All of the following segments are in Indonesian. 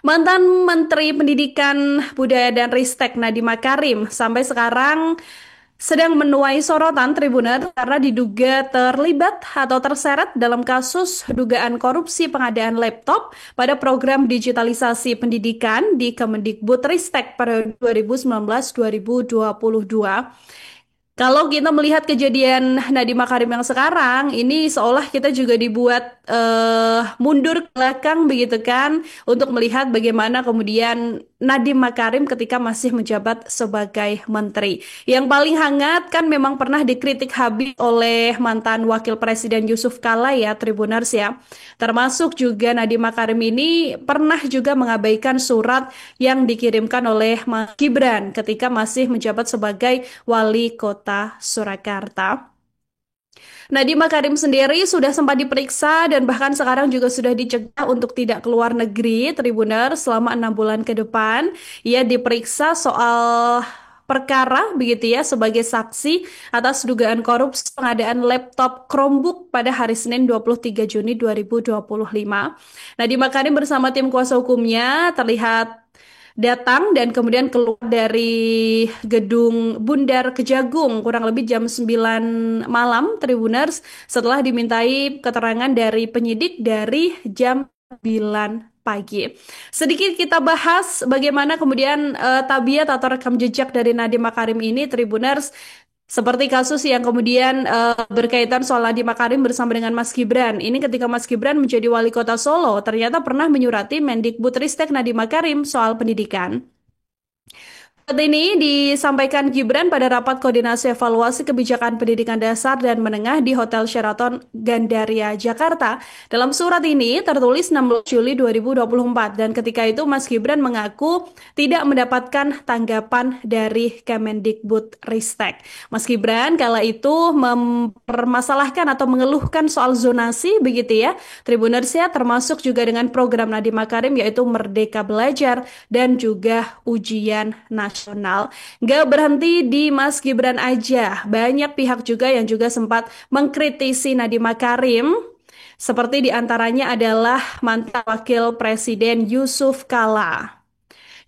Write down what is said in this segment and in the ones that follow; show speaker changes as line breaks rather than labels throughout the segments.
Mantan Menteri Pendidikan, Budaya dan Ristek Nadiem Makarim sampai sekarang sedang menuai sorotan Tribunner karena diduga terlibat atau terseret dalam kasus dugaan korupsi pengadaan laptop pada program digitalisasi pendidikan di Kemendikbudristek periode 2019-2022. Kalau kita melihat kejadian Nadiem Makarim yang sekarang, ini seolah kita juga dibuat mundur ke belakang begitu kan, untuk melihat bagaimana kemudian Nadiem Makarim ketika masih menjabat sebagai menteri. Yang paling hangat kan memang pernah dikritik habis oleh mantan Wakil Presiden Yusuf Kala ya, Tribuners ya. Termasuk juga Nadiem Makarim ini pernah juga mengabaikan surat yang dikirimkan oleh Mas Gibran ketika masih menjabat sebagai Wali Kota Surakarta. Nadiem Makarim sendiri sudah sempat diperiksa dan bahkan sekarang juga sudah dicegah untuk tidak keluar negeri, Tribuner, selama 6 bulan ke depan. Ia diperiksa soal perkara begitu ya sebagai saksi atas dugaan korupsi pengadaan laptop Chromebook pada hari Senin 23 Juni 2025. Nadiem Makarim bersama tim kuasa hukumnya terlihat datang dan kemudian keluar dari gedung Bundar Kejagung kurang lebih jam 9 malam, Tribuners, setelah dimintai keterangan dari penyidik dari jam 9 pagi. Sedikit kita bahas bagaimana kemudian tabiat atau rekam jejak dari Nadiem Makarim ini, Tribuners. Seperti kasus yang kemudian berkaitan soal Nadiem Makarim bersama dengan Mas Gibran. Ini ketika Mas Gibran menjadi wali kota Solo, ternyata pernah menyurati Mendikbudristek Nadiem Makarim soal pendidikan. Saat ini disampaikan Gibran pada rapat koordinasi evaluasi kebijakan pendidikan dasar dan menengah di Hotel Sheraton Gandaria, Jakarta. Dalam surat ini tertulis 16 Juli 2024 dan ketika itu Mas Gibran mengaku tidak mendapatkan tanggapan dari Kemendikbudristek. Mas Gibran kala itu mempermasalahkan atau mengeluhkan soal zonasi begitu ya. Tribuners ya, termasuk juga dengan program Nadiem Makarim yaitu Merdeka Belajar dan juga ujian nasional. Nggak berhenti di Mas Gibran aja, banyak pihak juga yang juga sempat mengkritisi Nadiem Makarim. Seperti diantaranya adalah mantan Wakil Presiden Yusuf Kala.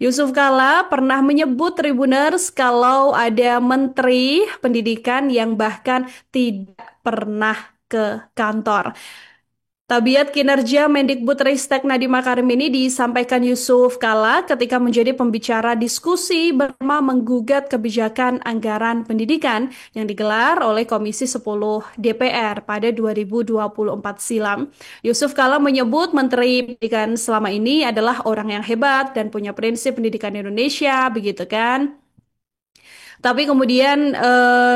Yusuf Kala pernah menyebut Tribuners kalau ada Menteri Pendidikan yang bahkan tidak pernah ke kantor. Tabiat kinerja Mendikbudristek Nadiem Makarim ini disampaikan Yusuf Kala ketika menjadi pembicara diskusi bersama menggugat kebijakan anggaran pendidikan yang digelar oleh Komisi 10 DPR pada 2024 silam. Yusuf Kala menyebut Menteri Pendidikan selama ini adalah orang yang hebat dan punya prinsip pendidikan Indonesia, begitu kan? Tapi kemudian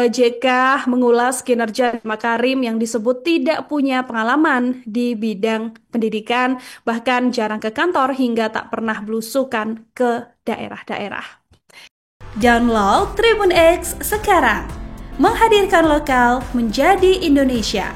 JK mengulas kinerja Makarim yang disebut tidak punya pengalaman di bidang pendidikan, bahkan jarang ke kantor hingga tak pernah belusukan ke daerah-daerah. Download Tribun X sekarang, menghadirkan lokal menjadi Indonesia.